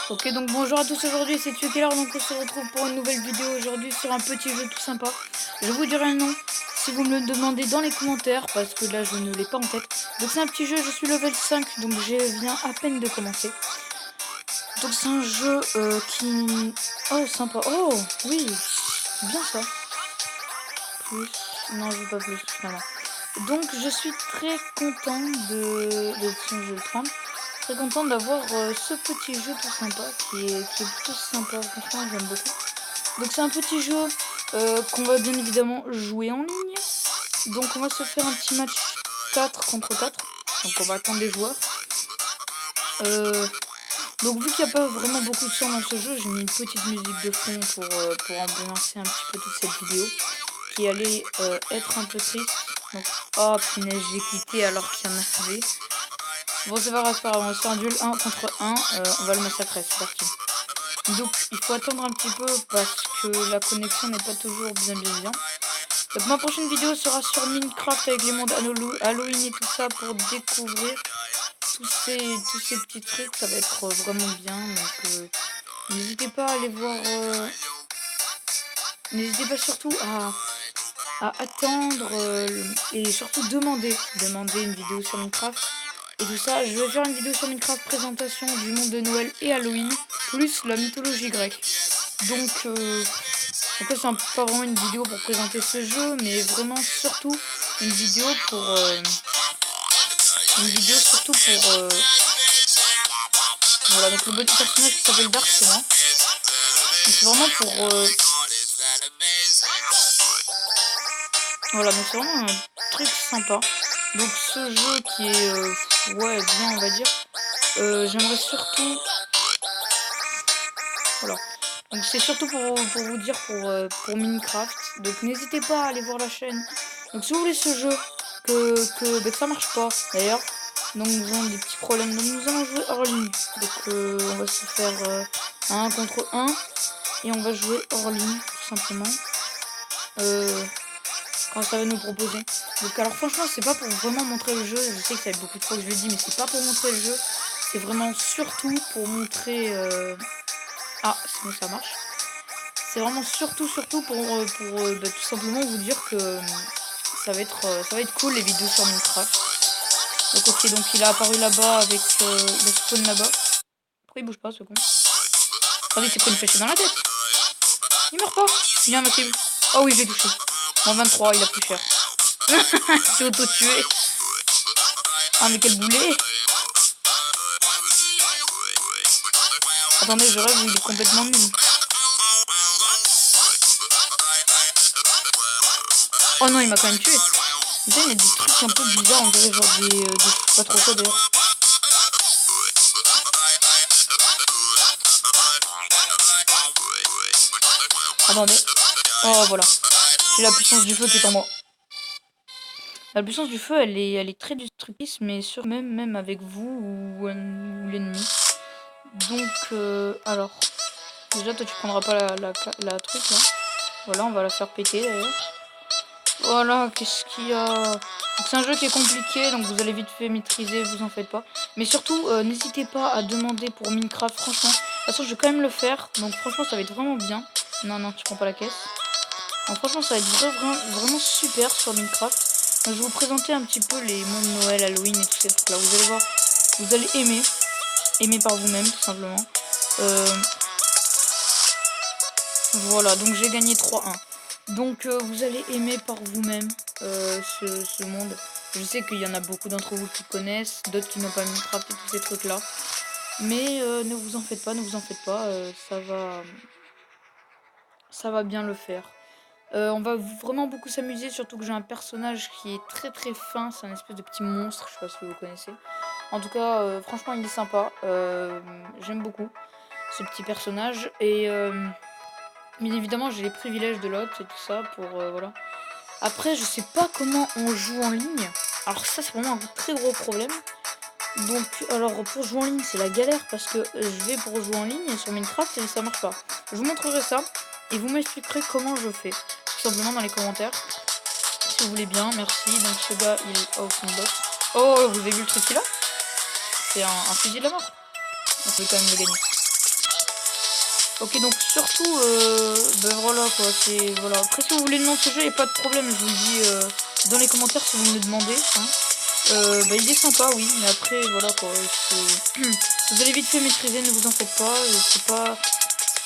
Ok, donc bonjour à tous, aujourd'hui c'est TueKiller, donc on se retrouve pour une nouvelle vidéo aujourd'hui sur un petit jeu tout sympa. Je vous dirai le nom si vous me le demandez dans les commentaires parce que là je ne l'ai pas en tête. Donc c'est un petit jeu, je suis level 5 donc je viens à peine de commencer. Donc c'est un jeu qui... Oh sympa, oh oui, c'est bien ça. Plus, non je veux pas plus finalement. Donc je suis très content tiens, je vais le prendre. Très content d'avoir ce petit jeu tout sympa qui est plutôt sympa, franchement j'aime beaucoup. Donc c'est un petit jeu qu'on va bien évidemment jouer en ligne. Donc on va se faire un petit match 4 contre 4. Donc on va attendre les joueurs. Donc vu qu'il n'y a pas vraiment beaucoup de son dans ce jeu, j'ai mis une petite musique de fond pour ambiancer un petit peu toute cette vidéo qui allait être un peu triste. Donc, oh punaise, j'ai quitté alors qu'il y en avait. Bon, c'est pas grave, on va se faire un duel 1 contre 1. On va le massacrer, c'est parti. Donc, il faut attendre un petit peu parce que la connexion n'est pas toujours bien. Donc, ma prochaine vidéo sera sur Minecraft avec les mondes Halloween et tout ça pour découvrir tous ces petits trucs. Ça va être vraiment bien. Donc, n'hésitez pas à aller voir. N'hésitez pas surtout à attendre et surtout demander une vidéo sur Minecraft et tout ça. Je vais faire une vidéo sur Minecraft présentation du monde de Noël et Halloween plus la mythologie grecque. Donc en fait c'est pas vraiment une vidéo pour présenter ce jeu mais vraiment surtout une vidéo pour voilà. Donc le bon personnage qui s'appelle Dark c'est moi. Donc c'est vraiment pour voilà, donc c'est vraiment un truc sympa. Donc ce jeu qui est ouais bien on va dire. J'aimerais surtout voilà. Donc c'est surtout pour vous dire pour Minecraft. Donc n'hésitez pas à aller voir la chaîne. Donc si vous voulez ce jeu que ça marche pas d'ailleurs. Donc nous avons des petits problèmes. Donc nous allons jouer hors ligne. Donc on va se faire un contre 1 et on va jouer hors ligne tout simplement. Quand ça va nous proposer. Donc alors franchement c'est pas pour vraiment montrer le jeu, je sais que ça fait beaucoup de fois que je le dis mais c'est pas pour montrer le jeu, c'est vraiment surtout pour montrer ah c'est bon ça marche. C'est vraiment surtout pour tout simplement vous dire que ça va être cool les vidéos sur Minecraft. Donc ok donc il a apparu là-bas avec le spawn là-bas. Pourquoi il bouge pas ce con? Attendez c'est pris une flèche dans la tête. Il meurt pas. Il est invincible. Oh oui j'ai touché. En 23 il a pris cher. Il s'est auto-tué. Ah mais quel boulet. Attendez je rêve, il est complètement nul. Oh non il m'a quand même tué. Il y a des trucs un peu bizarres, on dirait genre des je sais pas trop quoi d'ailleurs. Attendez. Oh voilà. J'ai la puissance du feu qui est en moi. La puissance du feu elle est très destructrice mais sur même avec vous ou l'ennemi. Donc alors. Déjà toi tu prendras pas la truc là. Voilà on va la faire péter d'ailleurs. Voilà qu'est-ce qu'il y a. C'est un jeu qui est compliqué donc vous allez vite fait maîtriser, vous en faites pas. Mais surtout n'hésitez pas à demander pour Minecraft franchement. De toute façon je vais quand même le faire donc franchement ça va être vraiment bien. Non tu prends pas la caisse. Donc franchement ça va être vraiment super sur Minecraft. Donc, je vais vous présenter un petit peu les mondes Noël, Halloween et tous ces trucs là. Vous allez voir, vous allez aimer par vous-même tout simplement. Voilà donc j'ai gagné 3-1. Donc vous allez aimer par vous-même ce monde. Je sais qu'il y en a beaucoup d'entre vous qui connaissent, d'autres qui n'ont pas Minecraft et tous ces trucs là. Mais ne vous en faites pas, ça va bien le faire. On va vraiment beaucoup s'amuser, surtout que j'ai un personnage qui est très très fin, c'est un espèce de petit monstre, je sais pas si vous connaissez. En tout cas, franchement il est sympa, j'aime beaucoup ce petit personnage et bien évidemment j'ai les privilèges de l'autre et tout ça pour voilà. Après je sais pas comment on joue en ligne, alors ça c'est vraiment un très gros problème. Donc alors pour jouer en ligne c'est la galère parce que je vais pour jouer en ligne sur Minecraft et ça marche pas. Je vous montrerai ça et vous m'expliquerez comment je fais. Tout simplement dans les commentaires. Si vous voulez bien, merci. Donc ce gars il est off box. Oh vous avez vu le truc qu'il a? C'est un fusil de la mort. On peut quand même le gagner. Ok, donc surtout, ben voilà quoi, c'est voilà. Après, si vous voulez le nom de ce jeu, y a pas de problème, je vous le dis dans les commentaires si vous me le demandez. Hein. Bah, il est sympa, oui, mais après, voilà quoi. Vous allez vite fait maîtriser, ne vous en faites pas. C'est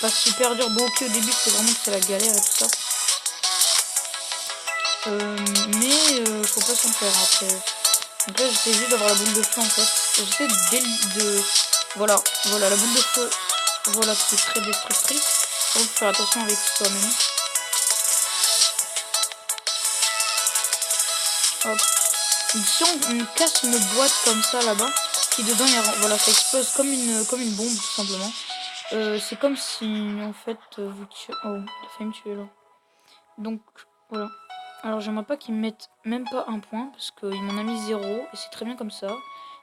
pas super dur. Bon, ok, au début, c'est vraiment que c'est la galère et tout ça. Mais faut pas s'en faire après. Donc là, j'essaie juste d'avoir la boule de feu en fait. J'essaie de. Voilà, la boule de feu. Voilà, qui est très destructrice. Donc, faut faire attention avec soi-même. Hop. Si on casse une boîte comme ça là-bas, qui dedans, voilà, ça explose comme une bombe tout simplement. C'est comme si en fait vous tuez. Oh, il a failli me tuer là. Donc voilà. Alors j'aimerais pas qu'il me mette même pas un point parce qu'il m'en a mis 0 et c'est très bien comme ça.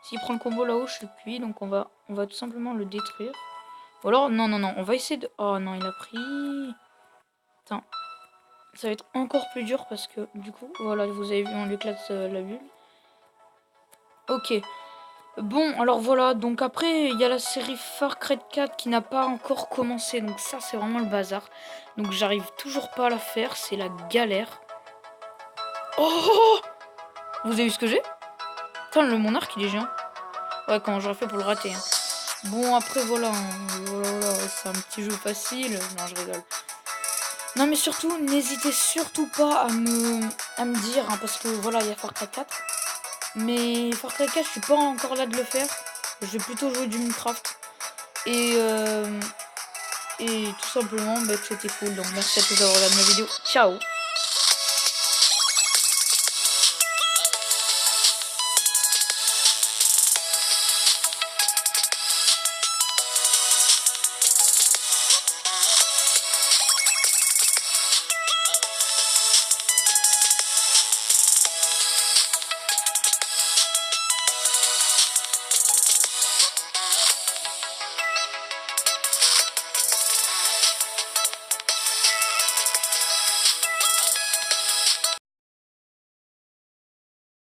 S'il prend le combo là-haut, je le cuis, donc on va tout simplement le détruire. Ou alors non, on va essayer de. Oh non, il a pris. Attends. Ça va être encore plus dur parce que du coup, voilà, vous avez vu, on lui éclate la bulle. Ok. Bon, alors voilà, donc après, il y a la série Far Cry 4 qui n'a pas encore commencé, donc ça, c'est vraiment le bazar. Donc j'arrive toujours pas à la faire, c'est la galère. Oh! Vous avez vu ce que j'ai? Putain, le monarque, il est géant. Ouais, comment j'aurais fait pour le rater, hein. Bon, après, voilà, voilà, c'est un petit jeu facile. Non, je rigole. Non, mais surtout, n'hésitez surtout pas à me dire, hein, parce que voilà, il y a Far Cry 4. Mais Far Cry 4, je suis pas encore là de le faire. Je vais plutôt jouer du Minecraft. Et tout simplement, bah, que c'était cool. Donc merci à tous d'avoir regardé ma vidéo. Ciao!